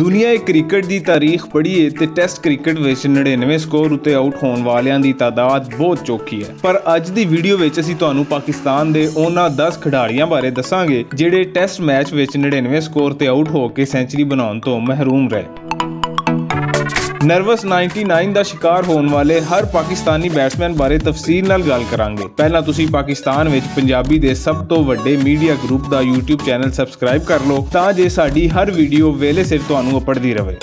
ਦੁਨੀਆ ਕ੍ਰਿਕਟ ਦੀ ਤਾਰੀਖ ਪੜ੍ਹੀਏ ਤੇ ਟੈਸਟ ਕ੍ਰਿਕਟ ਵਿੱਚ 99 ਸਕੋਰ ਉੱਤੇ ਆਊਟ ਹੋਣ ਵਾਲਿਆਂ ਦੀ ਤਾਦਾਦ ਬਹੁਤ ਚੋਖੀ ਹੈ। ਪਰ ਅੱਜ ਦੀ ਵੀਡੀਓ ਵਿੱਚ ਅਸੀਂ ਤੁਹਾਨੂੰ ਪਾਕਿਸਤਾਨ ਦੇ ਉਹਨਾਂ 10 ਖਿਡਾਰੀਆਂ ਬਾਰੇ ਦੱਸਾਂਗੇ ਜਿਹੜੇ ਟੈਸਟ ਮੈਚ ਵਿੱਚ 99 ਸਕੋਰ ਤੇ ਆਊਟ ਹੋ ਕੇ ਸੈਂਚਰੀ ਬਣਾਉਣ ਤੋਂ ਮਹਿਰੂਮ ਰਹੇ। ਨਰਵਸ 99 ਦਾ ਸ਼ਿਕਾਰ ਹੋਣ ਵਾਲੇ ਹਰ ਪਾਕਿਸਤਾਨੀ ਬੈਟਸਮੈਨ ਬਾਰੇ ਤਫਸੀਲ ਨਾਲ ਗੱਲ ਕਰਾਂਗੇ। ਪਹਿਲਾਂ ਤੁਸੀਂ ਪਾਕਿਸਤਾਨ ਵਿੱਚ ਪੰਜਾਬੀ ਦੇ ਸਭ ਤੋਂ ਵੱਡੇ ਮੀਡੀਆ ਗਰੁੱਪ ਦਾ YouTube ਚੈਨਲ ਸਬਸਕ੍ਰਾਈਬ ਕਰ ਲਓ ਤਾਂ ਜੇ ਸਾਡੀ ਹਰ ਵੀਡੀਓ ਵੇਲੇ ਸਿਰ ਤੁਹਾਨੂੰ ਉਪੜਦੀ ਰਹੇ।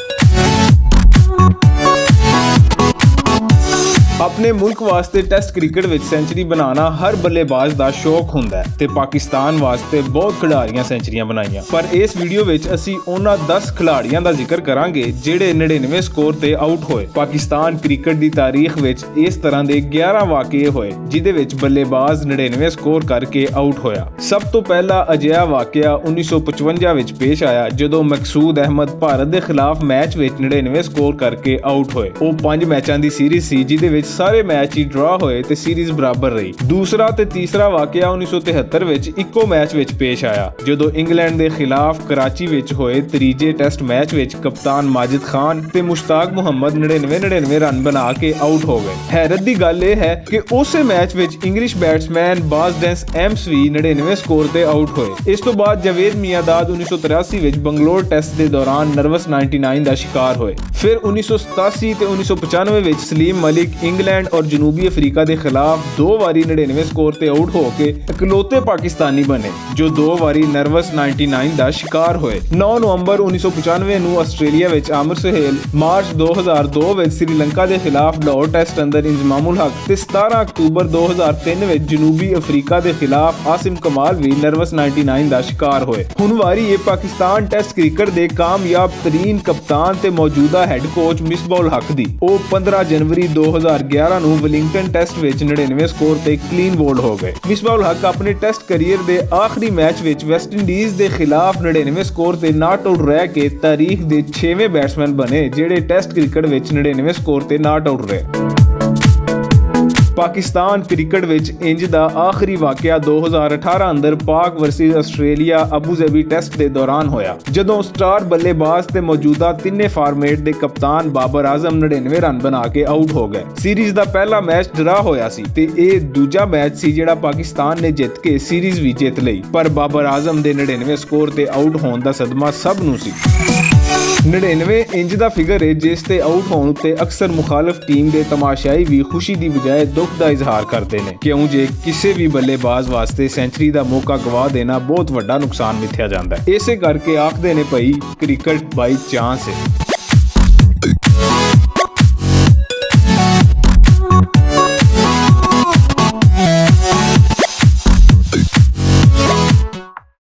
ਆਪਣੇ ਮੁਲਕ ਵਾਸਤੇ ਟੈਸਟ ਕ੍ਰਿਕਟ ਵਿੱਚ ਸੈਂਚਰੀ ਬਣਾਉਣਾ ਹਰ ਬੱਲੇਬਾਜ਼ ਦਾ ਸ਼ੌਕ ਹੁੰਦਾ ਹੈ ਤੇ ਪਾਕਿਸਤਾਨ ਵਾਸਤੇ ਬਹੁਤ ਖਿਡਾਰੀਆਂ ਸੈਂਚਰੀਆਂ ਬਣਾਈਆਂ। ਪਰ ਇਸ ਵੀਡੀਓ ਵਿੱਚ ਅਸੀਂ ਉਹਨਾਂ 10 ਖਿਡਾਰੀਆਂ ਦਾ ਜ਼ਿਕਰ ਕਰਾਂਗੇ ਜਿਹੜੇ 99 ਸਕੋਰ ਤੇ ਆਊਟ ਹੋਏ। ਪਾਕਿਸਤਾਨ ਕ੍ਰਿਕਟ ਦੀ ਤਾਰੀਖ ਵਿੱਚ ਇਸ ਤਰ੍ਹਾਂ ਦੇ 11 ਵਾਕਿਏ ਹੋਏ ਜਿਦੇ ਵਿੱਚ ਬੱਲੇਬਾਜ਼ 99 ਸਕੋਰ ਕਰਕੇ ਆਊਟ ਹੋਇਆ। ਸਭ ਤੋਂ ਪਹਿਲਾ ਅਜਿਹਾ ਵਾਕਿਆ 1955 ਵਿੱਚ ਪੇਸ਼ ਆਇਆ ਜਦੋਂ ਮਕਸੂਦ ਅਹਿਮਦ ਭਾਰਤ ਦੇ ਖਿਲਾਫ ਮੈਚ ਵਿੱਚ 99 ਸਕੋਰ ਕਰਕੇ ਆਊਟ ਹੋਏ। ਉਹ 5 ਮੈਚਾਂ ਦੀ ਸੀਰੀਜ਼ ਸੀ ਜਿਹਦੇ ਵਿੱਚ ਸਾਰੇ ਮੈਚ ਹੀ ਡਰਾ ਹੋਏ ਤੇ ਸੀਰੀਜ਼ ਬਰਾਬਰ ਰਹੀ। ਦੂਸਰਾ ਤੇ ਤੀਸਰਾ ਵਾਕਿਆ 1973 ਵਿੱਚ ਇੱਕੋ ਮੈਚ ਵਿੱਚ ਪੇਸ਼ ਆਇਆ ਜਦੋਂ ਇੰਗਲੈਂਡ ਦੇ ਖਿਲਾਫ ਕਰਾਚੀ ਵਿੱਚ ਹੋਏ ਤੀਜੇ ਟੈਸਟ ਮੈਚ ਵਿੱਚ ਕਪਤਾਨ ਮਾਜਿਦ ਖਾਨ ਤੇ ਮੁਸ਼ਤਾਕ ਮੁਹੰਮਦ 99 ਰਨ ਬਣਾ ਕੇ ਆਊਟ ਹੋ ਗਏ। ਹੈਰਤ ਦੀ ਗੱਲ ਇਹ ਹੈ ਕਿ ਉਸੇ ਮੈਚ ਵਿੱਚ ਇੰਗਲਿਸ਼ ਬੈਟਸਮੈਨ ਬਾਜ਼ਡੈਂਸ ਐਮਸ ਵੀ 99 ਸਕੋਰ ਤੇ ਆਊਟ ਹੋਏ। ਇਸ ਤੋਂ ਬਾਅਦ ਜਾਵੇਦ ਮਿਆਂਦਾਦ 1983 ਵਿੱਚ ਬੰਗਲੌਰ ਟੈਸਟ ਦੇ ਦੌਰਾਨ ਨਰਵਸ 99 ਦਾ ਸ਼ਿਕਾਰ ਹੋਏ। ਫਿਰ 1987 ਤੇ 1995 ਵਿੱਚ ਸਲੀਮ ਮਲਿਕ ਇੰਗਲੈਂਡ ਔਰ ਜਨੂਬੀ ਅਫਰੀਕਾ ਦੇ ਖਿਲਾਫ 2 ਵਾਰੀ 99 ਸਕੋਰ ਤੇ ਆਊਟ ਹੋ ਕੇ ਇਕਲੌਤੇ ਪਾਕਿਸਤਾਨੀ ਬਣੇ ਜੋ 2 ਵਾਰੀ ਨਰਵਸ 99 ਦਾ ਸ਼ਿਕਾਰ ਹੋਏ। 9 ਨਵੰਬਰ 1995 ਨੂੰ ਆਸਟ੍ਰੇਲੀਆ ਵਿੱਚ ਆਮਰ ਸੁਹੇਲ, ਮਾਰਚ 2002 ਵਿੱਚ ਸ੍ਰੀਲੰਕਾ ਦੇ ਖਿਲਾਫ ਲਾਹੌਰ ਟੈਸਟ ਅੰਦਰ ਇੰਜ਼ਮਾਮੁਲ ਹਕ ਤੇ 17 ਅਕਤੂਬਰ 2003 ਵਿੱਚ ਜਨੂਬੀ ਅਫਰੀਕਾ ਦੇ ਖਿਲਾਫ ਆਸਿਮ ਕਮਾਲ ਵੀ ਨਰਵਸ 99 ਦਾ ਸ਼ਿਕਾਰ ਹੋਏ। ਹੁਣ ਵਾਰੀ ਇਹ ਪਾਕਿਸਤਾਨ ਟੈਸਟ ਕ੍ਰਿਕਟ ਦੇ ਕਾਮਯਾਬ ਤਰੀਨ ਕਪਤਾਨ ਤੇ ਮੌਜੂਦਾ ਹੈੱਡ ਕੋਚ ਮਿਸਬਾਹੁਲ ਹਕ ਦੀ। ਉਹ 15 ਜਨਵਰੀ 2011 ਨੂੰ ਵੈਲਿੰਗਟਨ ਟੈਸਟ ਵਿੱਚ 99 ਸਕੋਰ ਤੇ ਕਲੀਨ ਬੋਲਡ ਹੋ ਗਏ। ਮਿਸਬਾਹੁਲ ਹਕ ਆਪਣੇ ਟੈਸਟ ਕੈਰੀਅਰ ਦੇ ਆਖਰੀ ਮੈਚ ਵਿੱਚ ਵੈਸਟਇੰਡੀਜ਼ ਦੇ ਖਿਲਾਫ 99 ਸਕੋਰ ਤੇ ਨਾਟ ਆਊਟ ਰਹਿ ਕੇ ਤਾਰੀਖ ਦੇ 6ਵੇਂ ਬੈਟਸਮੈਨ ਬਣੇ ਜਿਹੜੇ ਟੈਸਟ ਕ੍ਰਿਕਟ ਵਿੱਚ 99 ਸਕੋਰ ਤੇ ਨਾਟ ਆਊਟ ਰਹੇ। ਪਾਕਿਸਤਾਨ ਕ੍ਰਿਕਟ ਵਿੱਚ ਇੰਜ ਦਾ ਆਖਰੀ ਵਾਕਿਆ 2018 ਅੰਦਰ ਪਾਕ ਵਰਸਸ ਆਸਟ੍ਰੇਲੀਆ ਅਬੂ ਜ਼ਬੀ ਟੈਸਟ ਦੇ ਦੌਰਾਨ ਹੋਇਆ ਜਦੋਂ ਸਟਾਰ ਬੱਲੇਬਾਜ਼ ਤੇ ਮੌਜੂਦਾ ਤਿੰਨੇ ਫਾਰਮੈਟ ਦੇ ਕਪਤਾਨ ਬਾਬਰ ਆਜ਼ਮ 99 ਰਨ ਬਣਾ ਕੇ ਆਊਟ ਹੋ ਗਏ। ਸੀਰੀਜ਼ ਦਾ ਪਹਿਲਾ ਮੈਚ ਡਰਾ ਹੋਇਆ ਸੀ ਤੇ ਇਹ ਦੂਜਾ ਮੈਚ ਸੀ ਜਿਹੜਾ ਪਾਕਿਸਤਾਨ ਨੇ ਜਿੱਤ ਕੇ ਸੀਰੀਜ਼ ਵੀ ਜਿੱਤ ਲਈ। ਪਰ ਬਾਬਰ ਆਜ਼ਮ ਦੇ 99 ਸਕੋਰ ਤੇ ਆਊਟ ਹੋਣ ਦਾ ਸਦਮਾ ਸਭ ਨੂੰ ਸੀ। 99 ਇੰਚ ਦਾ ਫਿਗਰ ਹੈ ਜਿਸ ਤੇ ਆਊਟ ਹੋਣ ਉੱਤੇ ਅਕਸਰ ਮੁਖਾਲਫ ਟੀਮ ਦੇ ਤਮਾਸ਼ਾਈ ਵੀ ਖੁਸ਼ੀ ਦੀ ਬਜਾਏ ਦੁੱਖ ਦਾ ਇਜ਼ਹਾਰ ਕਰਦੇ ਨੇ ਕਿਉਂ ਜੇ ਕਿਸੇ ਵੀ ਬੱਲੇਬਾਜ਼ ਵਾਸਤੇ ਸੈਂਚਰੀ ਦਾ ਮੌਕਾ ਗਵਾ ਦੇਣਾ ਬਹੁਤ ਵੱਡਾ ਨੁਕਸਾਨ ਮਿਥਿਆ ਜਾਂਦਾ ਹੈ। ਇਸੇ ਕਰਕੇ ਆਖਦੇ ਨੇ ਭਈ ਕ੍ਰਿਕਟ ਬਾਈ ਚਾਂਸ ਹੈ।